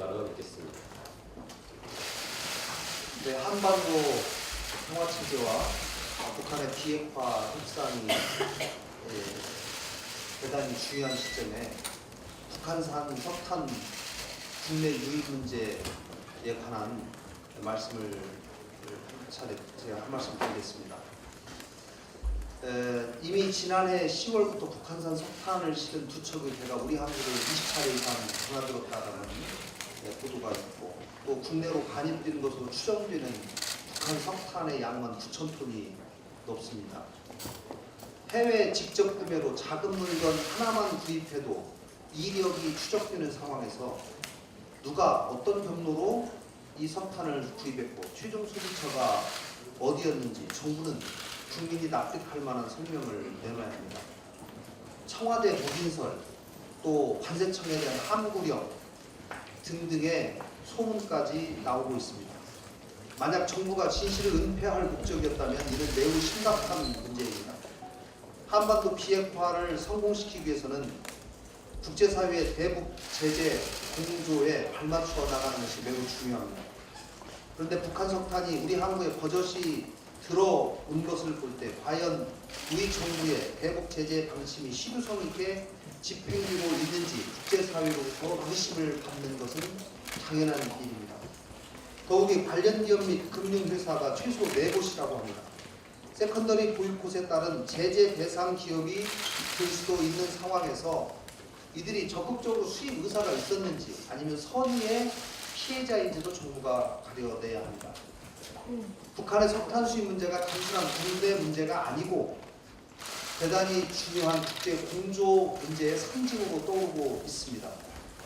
발언 듣겠습니다. 네, 한반도 평화 체제와 북한의 비핵화 협상이 대단히 중요한 시점에 북한산 석탄 국내 유입 문제에 관한 말씀을 제가 한 말씀 드리겠습니다. 이미 지난해 10월부터 북한산 석탄을 실은 두 척의 배가 우리 항구를 20차례 이상 드나들었다는 보도가 있고, 또 국내로 반입된 것으로 추정되는 북한 석탄의 양은 9,000톤이 넘습니다. 해외 직접 구매로 작은 물건 하나만 구입해도 이력이 추적되는 상황에서 누가 어떤 경로로 이 석탄을 구입했고 최종 소비처가 어디였는지 정부는 국민이 납득할 만한 설명을 내놔야 합니다. 청와대 보빈설, 또 관세청에 대한 함구령 등등의 소문까지 나오고 있습니다. 만약 정부가 진실을 은폐할 목적이었다면 이는 매우 심각한 문제입니다. 한반도 비핵화를 성공시키기 위해서는 국제사회의 대북 제재 공조에 발맞추어 나가는 것이 매우 중요합니다. 그런데 북한 석탄이 우리 항구에 버젓이 들어온 것을 볼 때 과연 우리 정부의 대북 제재 방침이 실효성 있게 집행되고 있는지 국제사회로부터 의심을 받는 것은 당연한 일입니다. 더욱이 관련 기업 및 금융회사가 최소 4곳이라고 합니다. 세컨더리 보이콧에 따른 제재 대상 기업이 될 수도 있는 상황에서 이들이 적극적으로 수입 의사가 있었는지 아니면 선의의 피해자인지도 정부가 가려내야 합니다. 북한의 석탄 수입 문제가 단순한 군대 문제가 아니고 대단히 중요한 국제 공조 문제의 상징으로 떠오르고 있습니다.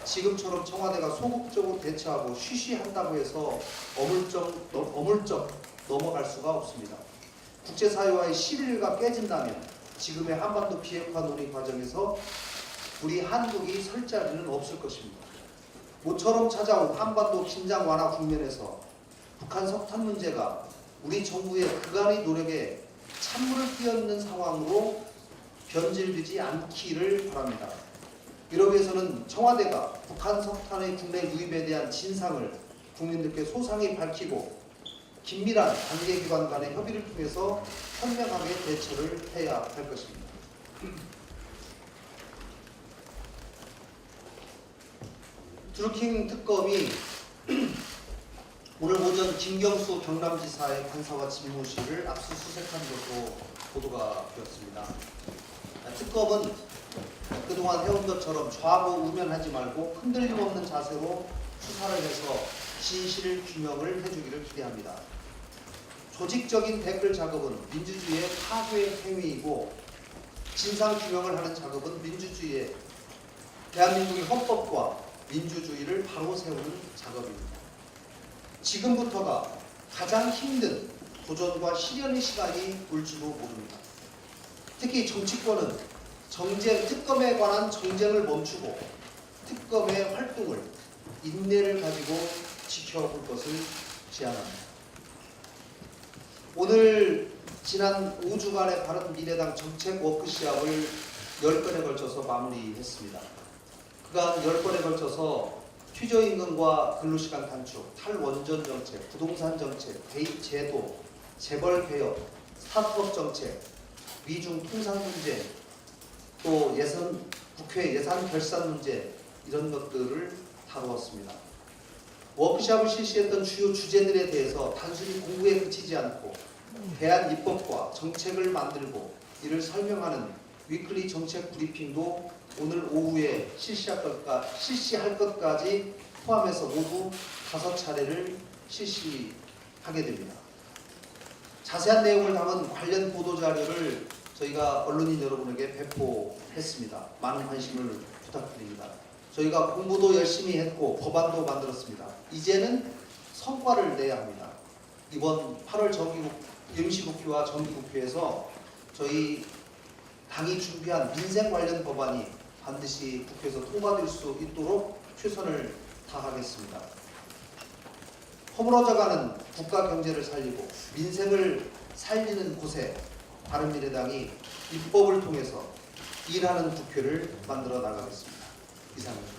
지금처럼 청와대가 소극적으로 대처하고 쉬쉬한다고 해서 어물쩍 넘어갈 수가 없습니다. 국제사회와의 실의가 깨진다면 지금의 한반도 비핵화 논의 과정에서 우리 한국이 설 자리는 없을 것입니다. 모처럼 찾아온 한반도 긴장 완화 국면에서 북한 석탄 문제가 우리 정부의 그간의 노력에 찬물을 끼얹는 상황으로 변질되지 않기를 바랍니다. 이러기 위해서는 청와대가 북한 석탄의 국내 유입에 대한 진상을 국민들께 소상히 밝히고 긴밀한 관계기관 간의 협의를 통해서 현명하게 대처를 해야 할 것입니다. 드루킹 특검이 오늘 오전 김경수 경남지사의 판사와 집무실을 압수수색한 것으로 보도가 되었습니다. 특검은 그동안 해온 것처럼 좌고우면하지 말고 흔들림 없는 자세로 수사를 해서 진실 규명을 해주기를 기대합니다. 조직적인 댓글 작업은 민주주의의 파괴 행위이고 진상 규명을 하는 작업은 민주주의의 대한민국의 헌법과 민주주의를 바로 세우는 작업입니다. 지금부터가 가장 힘든 도전과 실현의 시간이 올지도 모릅니다. 특히 정치권은 특검에 관한 정쟁을 멈추고 특검의 활동을 인내를 가지고 지켜볼 것을 제안합니다. 오늘 지난 5주간의 바른미래당 정책 워크숍을 10건에 걸쳐서 마무리했습니다. 그간 10번에 걸쳐서 최저임금과 근로시간 단축, 탈원전 정책, 부동산 정책, 대입 제도, 재벌 개혁, 스타트업 정책, 미중 통상 문제, 또 국회 예산 결산 문제 이런 것들을 다루었습니다. 워크숍을 실시했던 주요 주제들에 대해서 단순히 공부에 그치지 않고 대안 입법과 정책을 만들고 이를 설명하는 위클리 정책 브리핑도 오늘 오후에 실시할 것까지 포함해서 모두 5차례를 실시하게 됩니다. 자세한 내용을 담은 관련 보도자료를 저희가 언론인 여러분에게 배포했습니다. 많은 관심을 부탁드립니다. 저희가 공부도 열심히 했고 법안도 만들었습니다. 이제는 성과를 내야 합니다. 이번 8월 임시국회와 정기국회에서 저희 당이 준비한 민생 관련 법안이 반드시 국회에서 통과될 수 있도록 최선을 다하겠습니다. 허물어져가는 국가 경제를 살리고 민생을 살리는 곳에 바른미래당이 입법을 통해서 일하는 국회를 만들어 나가겠습니다. 이상입니다.